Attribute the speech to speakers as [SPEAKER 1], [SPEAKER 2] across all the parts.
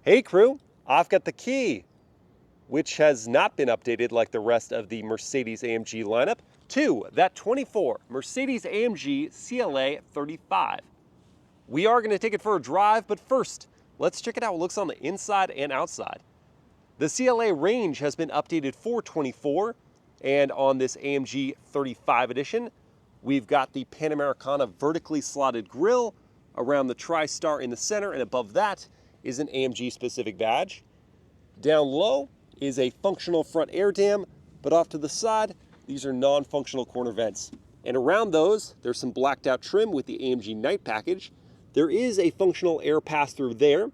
[SPEAKER 1] Hey crew, I've got the key, which has not been updated like the rest of the Mercedes-AMG lineup, to that 24 Mercedes-AMG CLA35. We are going to take it for a drive, but first, let's check it out. It looks on the inside and outside. The CLA range has been updated for 24, and on this AMG 35 edition, we've got the Panamericana vertically slotted grille around the TriStar in the center, and above that is an AMG specific badge. Down low is a functional front air dam, but off to the side, these are non-functional corner vents. And around those, there's some blacked out trim with the AMG Night Package. There is a functional air pass-through there.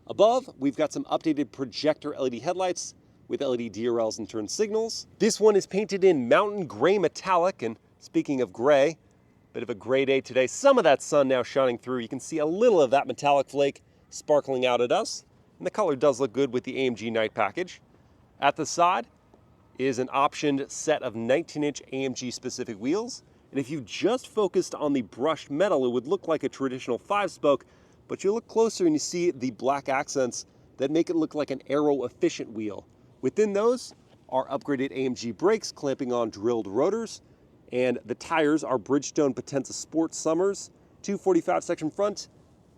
[SPEAKER 1] Above, we've got some updated Projector LED headlights with LED DRLs and turn signals. This one is painted in mountain gray metallic, and speaking of gray, bit of a gray day today. Some of that sun now shining through. You can see a little of that metallic flake sparkling out at us. And the color does look good with the AMG Night Package. At the side is an optioned set of 19-inch AMG specific wheels. And if you just focused on the brushed metal, it would look like a traditional 5-spoke, but you look closer and you see the black accents that make it look like an aero-efficient wheel. Within those are upgraded AMG brakes clamping on drilled rotors, and the tires are Bridgestone Potenza Sport Summers, 245 section front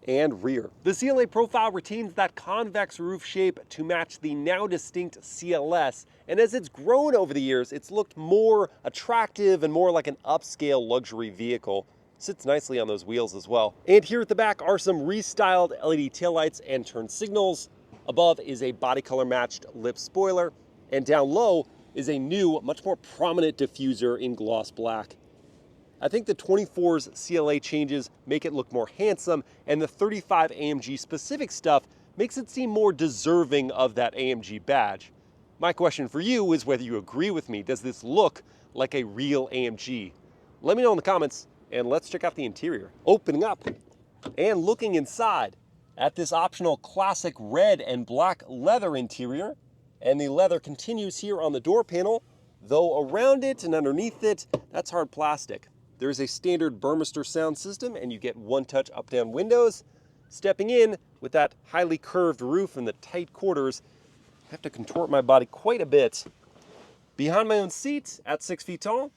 [SPEAKER 1] and rear. The CLA profile retains that convex roof shape to match the now distinct CLS, and as it's grown over the years, it's looked more attractive and more like an upscale luxury vehicle. Sits nicely on those wheels as well. And here at the back are some restyled LED taillights and turn signals. Above is a body color matched lip spoiler, and down low is a new, much more prominent diffuser in gloss black. I think the 24's CLA changes make it look more handsome, and the 35 AMG specific stuff makes it seem more deserving of that AMG badge. My question for you is whether you agree with me. Does this look like a real AMG? Let me know in the comments, and let's check out the interior. Opening up and looking inside at this optional classic red and black leather interior, and the leather continues here on the door panel, though around it and underneath it, that's hard plastic. There is a standard Burmester sound system, and you get one-touch up-down windows. Stepping in with that highly curved roof and the tight quarters, I have to contort my body quite a bit. Behind my own seat at 6 feet tall,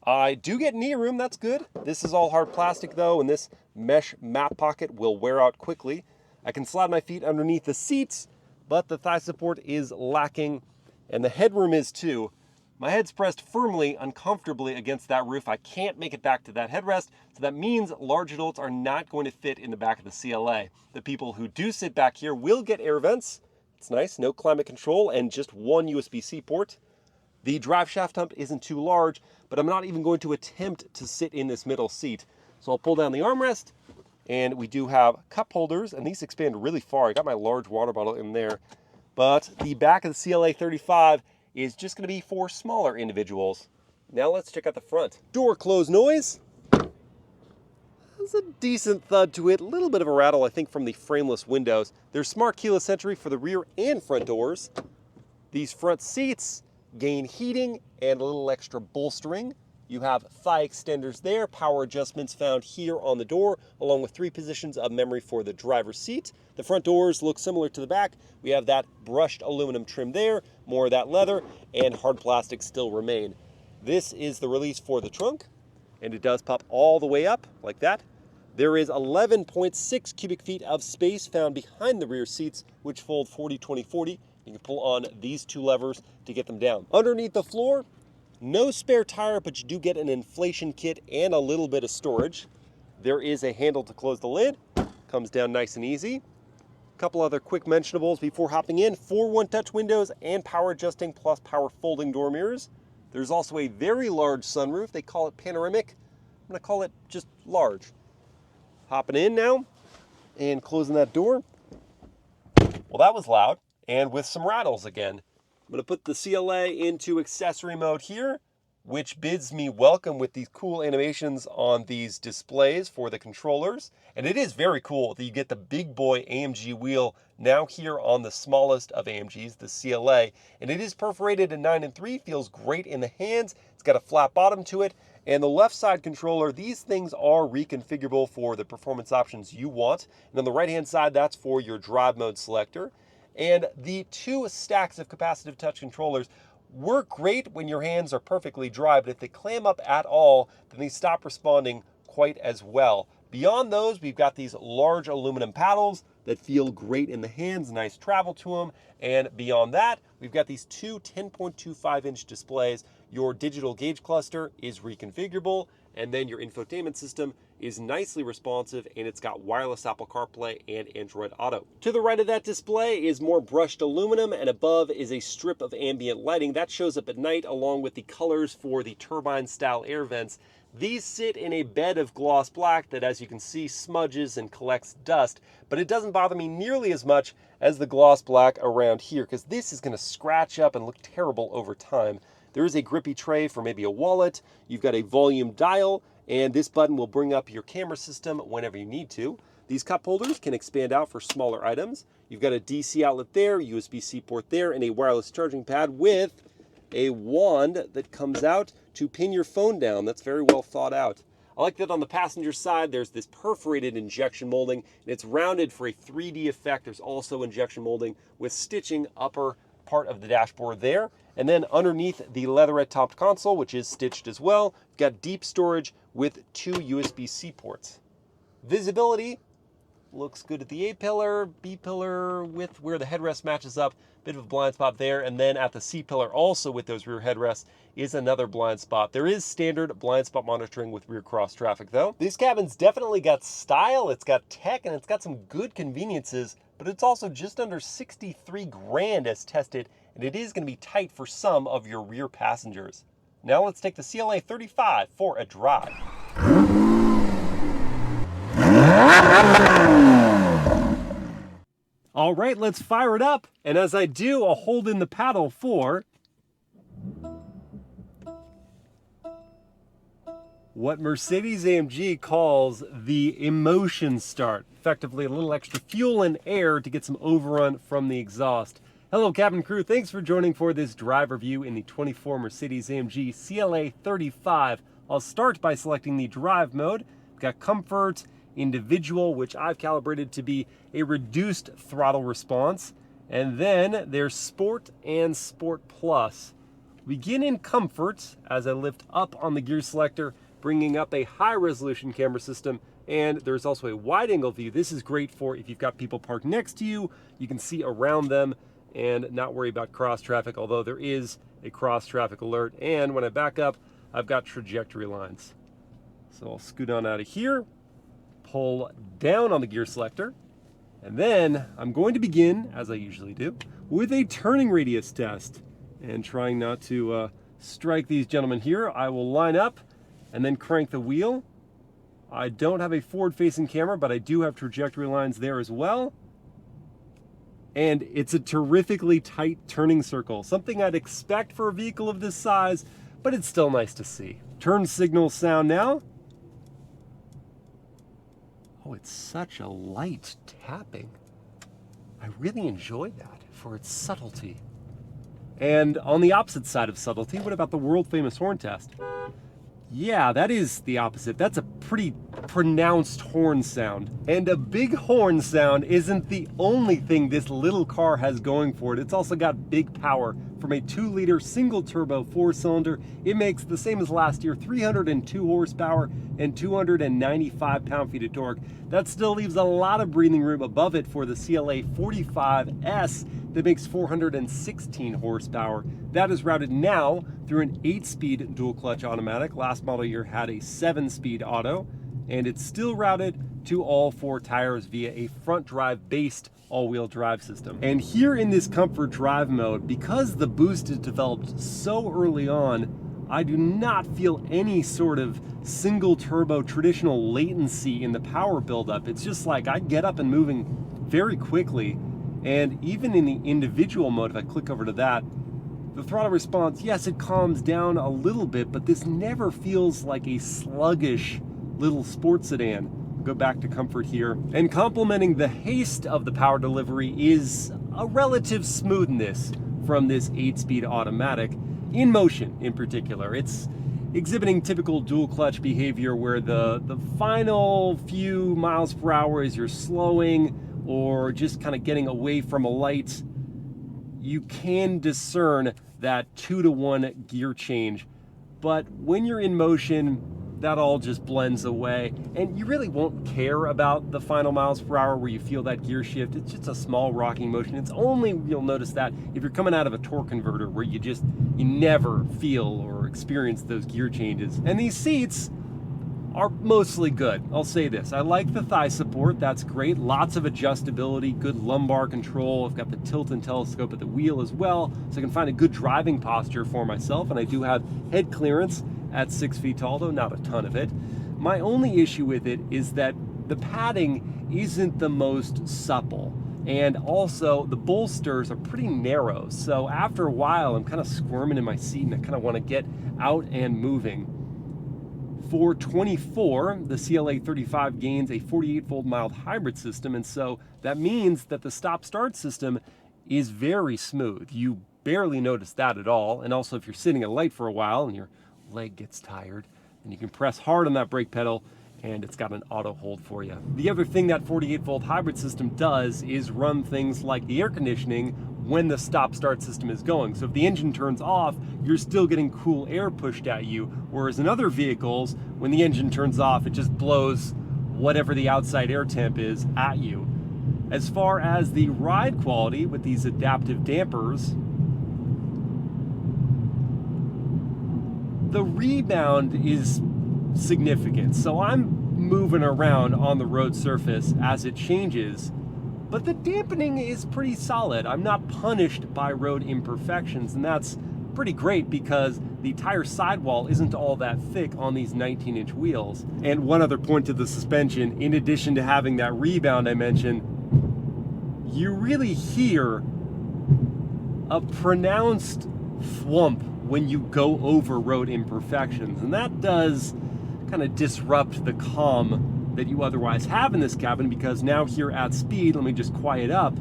[SPEAKER 1] I do get knee room, that's good. This is all hard plastic though, and this mesh map pocket will wear out quickly. I can slide my feet underneath the seats, but the thigh support is lacking, and the headroom is too. My head's pressed firmly, uncomfortably against that roof. I can't make it back to that headrest, so that means large adults are not going to fit in the back of the CLA. The people who do sit back here will get air vents. It's nice, no climate control, and just one USB-C port. The drive shaft hump isn't too large, but I'm not even going to attempt to sit in this middle seat. So I'll pull down the armrest, and we do have cup holders, and these expand really far. I got my large water bottle in there, but the back of the CLA35 is just going to be for smaller individuals. Now let's check out the front. Door close noise. There's a decent thud to it, a little bit of a rattle I think from the frameless windows. There's smart keyless entry for the rear and front doors. These front seats gain heating and a little extra bolstering. You have thigh extenders there, power adjustments found here on the door, along with 3 positions of memory for the driver's seat. The front doors look similar to the back. We have that brushed aluminum trim there, more of that leather, and hard plastic still remain. This is the release for the trunk, and it does pop all the way up like that. There is 11.6 cubic feet of space found behind the rear seats, which fold 40-20-40. You can pull on these 2 levers to get them down. Underneath the floor, no spare tire, but you do get an inflation kit and a little bit of storage. There is a handle to close the lid. Comes down nice and easy. A couple other quick mentionables before hopping in. 4 one-touch windows and power adjusting plus power folding door mirrors. There's also a very large sunroof. They call it panoramic. I'm going to call it just large. Hopping in now and closing that door. Well, that was loud, and with some rattles again. I'm going to put the CLA into accessory mode here, which bids me welcome with these cool animations on these displays for the controllers. And it is very cool that you get the big boy AMG wheel now here on the smallest of AMGs, the CLA. And it is perforated in 9-3, feels great in the hands. It's got a flat bottom to it. And the left side controller, these things are reconfigurable for the performance options you want. And on the right hand side, that's for your drive mode selector. And the two stacks of capacitive touch controllers work great when your hands are perfectly dry, but if they clam up at all, then they stop responding quite as well. Beyond those, we've got these large aluminum paddles that feel great in the hands, nice travel to them. And beyond that, we've got these two 10.25-inch displays. Your digital gauge cluster is reconfigurable, and then your infotainment system is nicely responsive, and it's got wireless Apple CarPlay and Android Auto. To the right of that display is more brushed aluminum, and above is a strip of ambient lighting. That shows up at night along with the colors for the turbine-style air vents. These sit in a bed of gloss black that, as you can see, smudges and collects dust, but it doesn't bother me nearly as much as the gloss black around here, because this is going to scratch up and look terrible over time. There is a grippy tray for maybe a wallet. You've got a volume dial, and this button will bring up your camera system whenever you need to. These cup holders can expand out for smaller items. You've got a DC outlet there, USB-C port there, and a wireless charging pad with a wand that comes out to pin your phone down. That's very well thought out. I like that on the passenger side, there's this perforated injection molding, and it's rounded for a 3D effect. There's also injection molding with stitching upper part of the dashboard there. And then underneath the leatherette topped console, which is stitched as well, you've got deep storage with two USB-C ports. Visibility looks good at the A-pillar, B-pillar with where the headrest matches up, bit of a blind spot there, and then at the C-pillar also with those rear headrests is another blind spot. There is standard blind spot monitoring with rear cross traffic though. This cabin's definitely got style, it's got tech, and it's got some good conveniences, but it's also just under 63 grand as tested, and it is going to be tight for some of your rear passengers. Now let's take the CLA35 for a drive. All right, let's fire it up. And as I do, I'll hold in the paddle for what Mercedes-AMG calls the emotion start. Effectively, a little extra fuel and air to get some overrun from the exhaust. Hello, cabin crew. Thanks for joining for this drive review in the 24 Mercedes-AMG CLA35. I'll start by selecting the drive mode. We've got comfort, individual, which I've calibrated to be a reduced throttle response, and then there's sport and sport plus. We begin in comfort as I lift up on the gear selector, bringing up a high resolution camera system, and there's also a wide angle view. This is great for if you've got people parked next to you, you can see around them and not worry about cross traffic, although there is a cross traffic alert. And when I back up, I've got trajectory lines. So I'll scoot on out of here, pull down on the gear selector, and then I'm going to begin, as I usually do, with a turning radius test. And trying not to strike these gentlemen here, I will line up and then crank the wheel. I don't have a forward-facing camera, but I do have trajectory lines there as well. And it's a terrifically tight turning circle, something I'd expect for a vehicle of this size, but it's still nice to see. Turn signal sound now. Oh, it's such a light tapping. I really enjoy that for its subtlety. And on the opposite side of subtlety, what about the world-famous horn test? Yeah, that is the opposite. That's a pretty pronounced horn sound. And a big horn sound isn't the only thing this little car has going for it. It's also got big power. From a 2-liter single-turbo 4-cylinder, it makes the same as last year, 302 horsepower and 295 pound-feet of torque. That still leaves a lot of breathing room above it for the CLA45S that makes 416 horsepower. That is routed now through an 8-speed dual-clutch automatic. Last model year had a 7-speed auto, and it's still routed to all 4 tires via a front-drive based all-wheel drive system. And here in this comfort drive mode, because the boost is developed so early on, I do not feel any sort of single turbo traditional latency in the power buildup. It's just like I get up and moving very quickly. And even in the individual mode, if I click over to that, the throttle response, yes, it calms down a little bit, but this never feels like a sluggish little sports sedan. Go back to comfort here. And complementing the haste of the power delivery is a relative smoothness from this 8-speed automatic, in motion in particular. It's exhibiting typical dual clutch behavior where the final few miles per hour as you're slowing or just kind of getting away from a light, you can discern that 2-to-1 gear change. But when you're in motion, that all just blends away, and you really won't care about the final miles per hour where you feel that gear shift. It's just a small rocking motion. It's only, you'll notice that if you're coming out of a torque converter where you never feel or experience those gear changes. And these seats are mostly good. I'll say this, I like the thigh support, that's great. Lots of adjustability, good lumbar control. I've got the tilt and telescope at the wheel as well, so I can find a good driving posture for myself, and I do have head clearance at 6 feet tall, though not a ton of it. My only issue with it is that the padding isn't the most supple, and also the bolsters are pretty narrow, so after a while I'm kind of squirming in my seat and I kind of want to get out and moving. For 24, the CLA35 gains a 48-volt mild hybrid system, and so that means that the stop-start system is very smooth. You barely notice that at all, and also if you're sitting at a light for a while and your leg gets tired, and you can press hard on that brake pedal and it's got an auto hold for you. The other thing that 48-volt hybrid system does is run things like the air conditioning when the stop-start system is going. So if the engine turns off, you're still getting cool air pushed at you, whereas in other vehicles, when the engine turns off, it just blows whatever the outside air temp is at you. As far as the ride quality with these adaptive dampers, the rebound is significant. So I'm moving around on the road surface as it changes, but the dampening is pretty solid. I'm not punished by road imperfections, and that's pretty great because the tire sidewall isn't all that thick on these 19-inch wheels. And one other point to the suspension, in addition to having that rebound I mentioned, you really hear a pronounced thwump when you go over road imperfections, and that does kind of disrupt the calm that you otherwise have in this cabin, because now here at speed, let me just quiet up.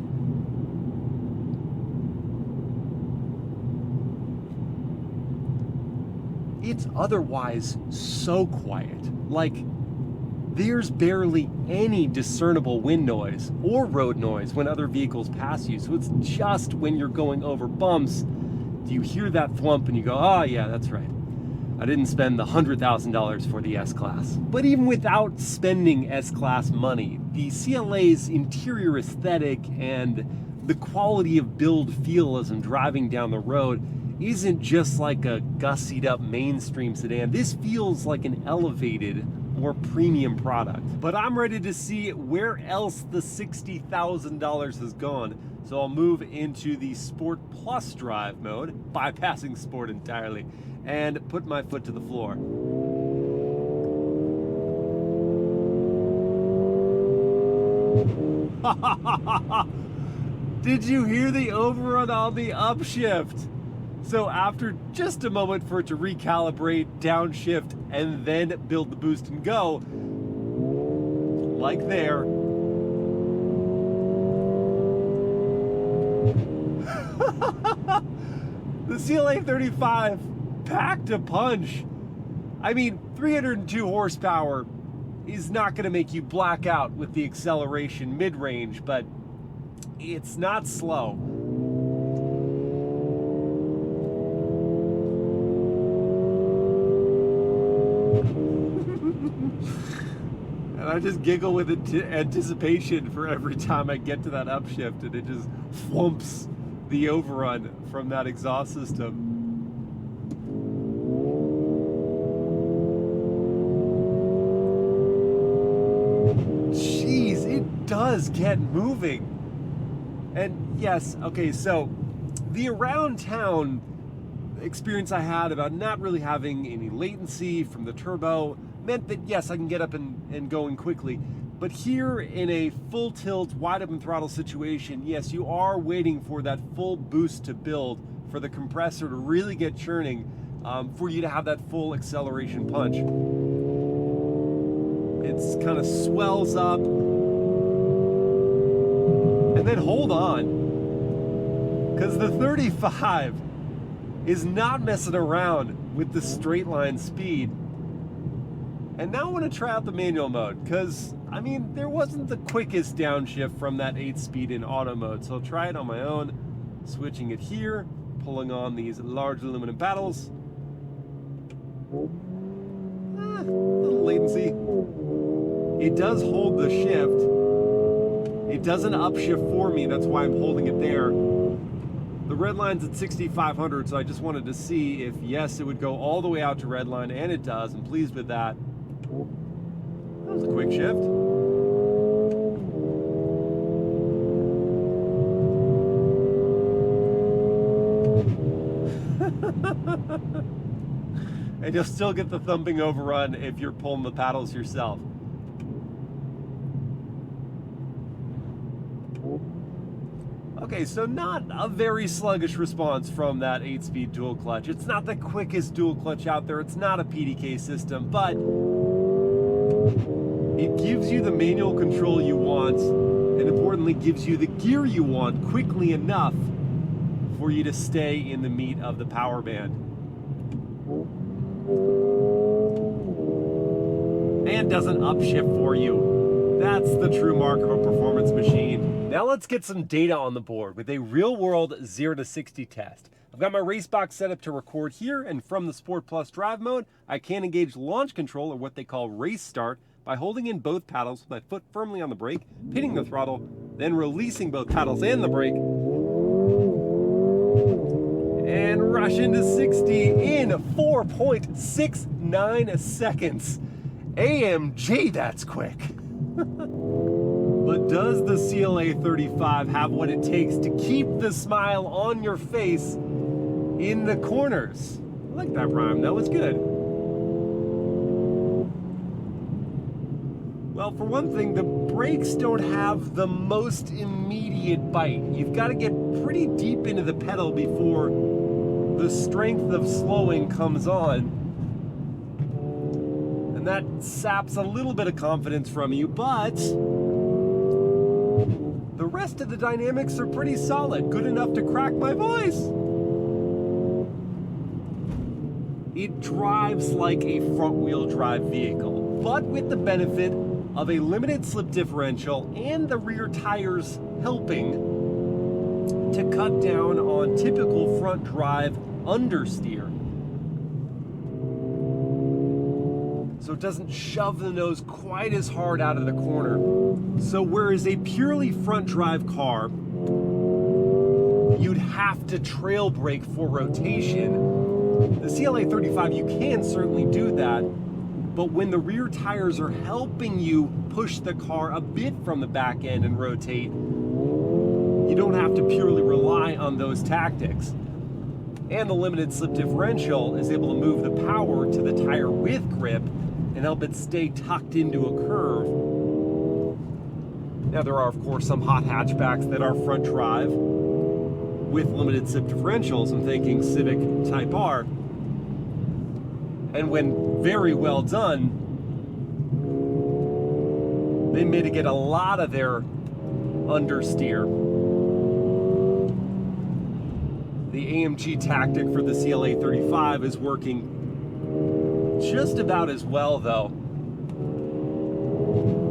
[SPEAKER 1] It's otherwise so quiet. Like, there's barely any discernible wind noise or road noise when other vehicles pass you. So it's just when you're going over bumps, do you hear that thwump and you go, oh yeah, that's right. I didn't spend the $100,000 for the S-Class. But even without spending S-Class money, the CLA's interior aesthetic and the quality of build feel as I'm driving down the road isn't just like a gussied up mainstream sedan. This feels like an elevated, more premium product. But I'm ready to see where else the $60,000 has gone. So I'll move into the Sport Plus drive mode, bypassing Sport entirely, and put my foot to the floor. Did you hear the overrun on the upshift? So after just a moment for it to recalibrate, downshift, and then build the boost and go, like there, the CLA35 packed a punch. I mean, 302 horsepower is not going to make you black out with the acceleration mid-range, but it's not slow. And I just giggle with anticipation for every time I get to that upshift and it just thwumps the overrun from that exhaust system. Jeez, it does get moving. And yes, okay, so the around town experience I had about not really having any latency from the turbo meant that yes, I can get up and going quickly. But here in a full tilt, wide open throttle situation, yes, you are waiting for that full boost to build, for the compressor to really get churning, for you to have that full acceleration punch. It's kind of swells up, and then hold on, because the 35 is not messing around with the straight line speed. And now I want to try out the manual mode, because, I mean, there wasn't the quickest downshift from that 8-speed in auto mode, so I'll try it on my own. Switching it here, pulling on these large aluminum paddles. Little latency. It does hold the shift. It doesn't upshift for me, that's why I'm holding it there. The red line's at 6,500, so I just wanted to see if, yes, it would go all the way out to red line, and it does. I'm pleased with that. That was a quick shift. And you'll still get the thumping overrun if you're pulling the paddles yourself. Okay, so not a very sluggish response from that 8-speed dual clutch. It's not the quickest dual clutch out there. It's not a PDK system, but it gives you the manual control you want, and importantly gives you the gear you want quickly enough for you to stay in the meat of the power band. And doesn't upshift for you. That's the true mark of a performance machine. Now let's get some data on the board with a real-world 0 to 60 test. I've got my race box set up to record here, and from the Sport Plus drive mode, I can engage launch control, or what they call race start, by holding in both paddles with my foot firmly on the brake, pinning the throttle, then releasing both paddles and the brake, and rush into 60 in 4.69 seconds. AMG, that's quick. But does the CLA35 have what it takes to keep the smile on your face in the corners? I like that rhyme, that was good. Well, for one thing, the brakes don't have the most immediate bite. You've got to get pretty deep into the pedal before the strength of slowing comes on. And that saps a little bit of confidence from you, but the rest of the dynamics are pretty solid, good enough to crack my voice. It drives like a front-wheel drive vehicle, but with the benefit of a limited slip differential and the rear tires helping to cut down on typical front drive understeer. So it doesn't shove the nose quite as hard out of the corner. So whereas a purely front drive car, you'd have to trail brake for rotation, the CLA35, you can certainly do that, but when the rear tires are helping you push the car a bit from the back end and rotate, you don't have to purely rely on those tactics. And the limited slip differential is able to move the power to the tire with grip and help it stay tucked into a curve. Now there are, of course, some hot hatchbacks that are front drive with limited slip differentials. I'm thinking Civic Type R. And when very well done, they mitigate a lot of their understeer. The AMG tactic for the CLA35 is working just about as well, though.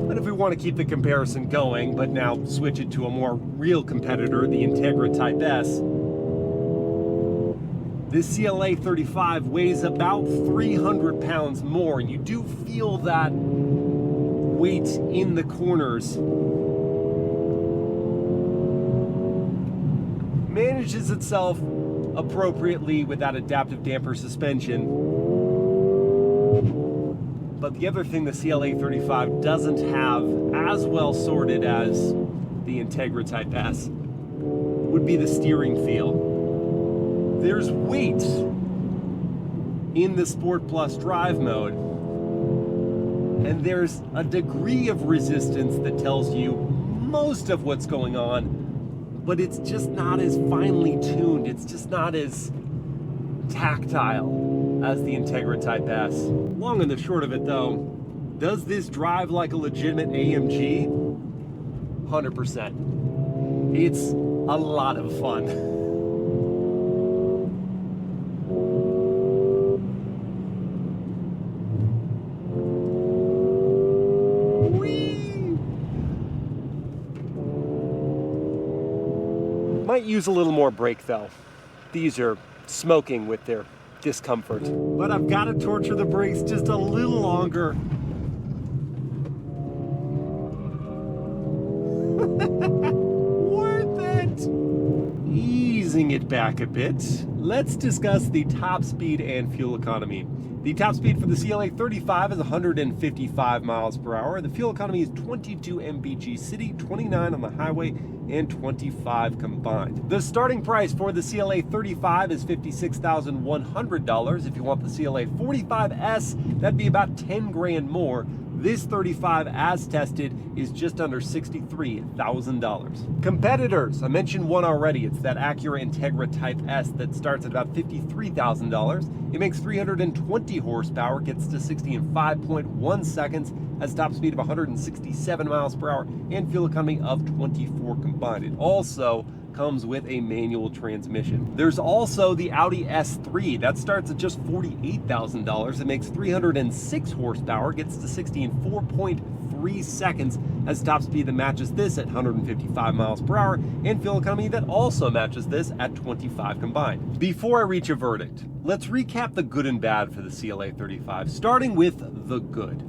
[SPEAKER 1] But if we want to keep the comparison going, but now switch it to a more real competitor, the Integra Type S, this CLA35 weighs about 300 pounds more, and you do feel that weight in the corners. Manages itself appropriately with that adaptive damper suspension. But the other thing the CLA35 doesn't have as well sorted as the Integra Type S would be the steering feel. There's weight in the Sport Plus drive mode, and there's a degree of resistance that tells you most of what's going on, but it's just not as finely tuned. It's just not as tactile as the Integra Type S. Long and the short of it, though, does this drive like a legitimate AMG? 100%. It's a lot of fun. Might use a little more brake though. These are smoking with their discomfort. But I've got to torture the brakes just a little longer. Worth it! Easing it back a bit, let's discuss the top speed and fuel economy. The top speed for the CLA35 is 155 miles per hour. The fuel economy is 22 mpg city, 29 on the highway, and 25 combined. The starting price for the CLA35 is $56,100. If you want the CLA45S, that'd be about 10 grand more. This 35 as tested is just under $63,000. Competitors, I mentioned one already. It's that Acura Integra Type S that starts at about $53,000. It makes 320 horsepower, gets to 60 in 5.1 seconds, has top speed of 167 miles per hour, and fuel economy of 24 combined. It also comes with a manual transmission. There's also the Audi S3 that starts at just $48,000. It makes 306 horsepower, gets to 60 in 4.3 seconds, has top speed that matches this at 155 miles per hour, and fuel economy that also matches this at 25 combined. Before I reach a verdict, let's recap the good and bad for the CLA35, starting with the good.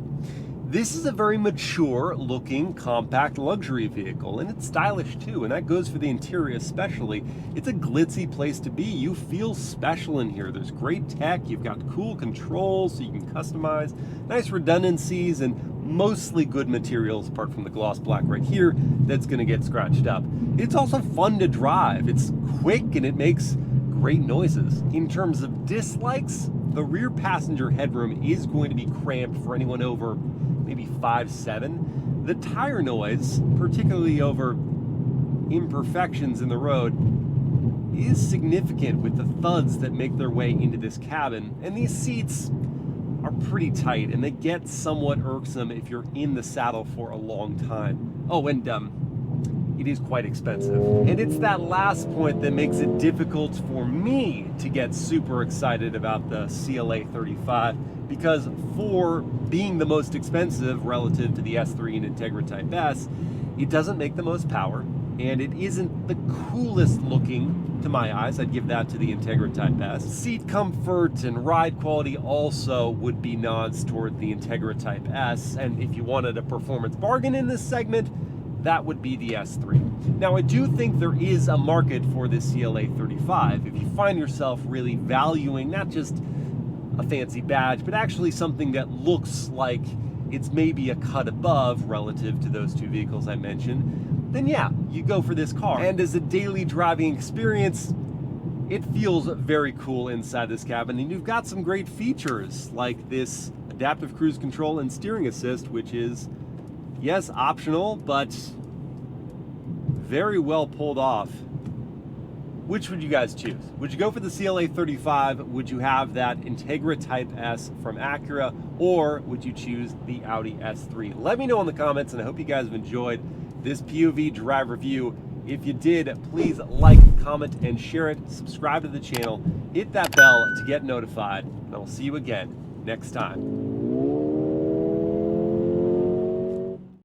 [SPEAKER 1] This is a very mature looking compact luxury vehicle, and it's stylish too, and that goes for the interior especially. It's a glitzy place to be. You feel special in here. There's great tech, you've got cool controls so you can customize, nice redundancies, and mostly good materials apart from the gloss black right here that's gonna get scratched up. It's also fun to drive. It's quick and it makes great noises. In terms of dislikes, the rear passenger headroom is going to be cramped for anyone over maybe 5'7". The tire noise, particularly over imperfections in the road, is significant with the thuds that make their way into this cabin. And these seats are pretty tight and they get somewhat irksome if you're in the saddle for a long time. Oh, and it is quite expensive. And it's that last point that makes it difficult for me to get super excited about the CLA35, because for being the most expensive relative to the S3 and Integra Type S, it doesn't make the most power, and it isn't the coolest looking to my eyes. I'd give that to the Integra Type S. Seat comfort and ride quality also would be nods toward the Integra Type S, and if you wanted a performance bargain in this segment, that would be the S3. Now, I do think there is a market for this CLA35 if you find yourself really valuing not just a fancy badge, but actually something that looks like it's maybe a cut above relative to those two vehicles I mentioned, then yeah, you go for this car. And as a daily driving experience, it feels very cool inside this cabin, and you've got some great features like this adaptive cruise control and steering assist, which is, yes, optional, but very well pulled off. Which would you guys choose? Would you go for the CLA35? Would you have that Integra Type S from Acura? Or would you choose the Audi S3? Let me know in the comments, and I hope you guys have enjoyed this POV drive review. If you did, please like, comment, and share it. Subscribe to the channel. Hit that bell to get notified, and I will see you again next time.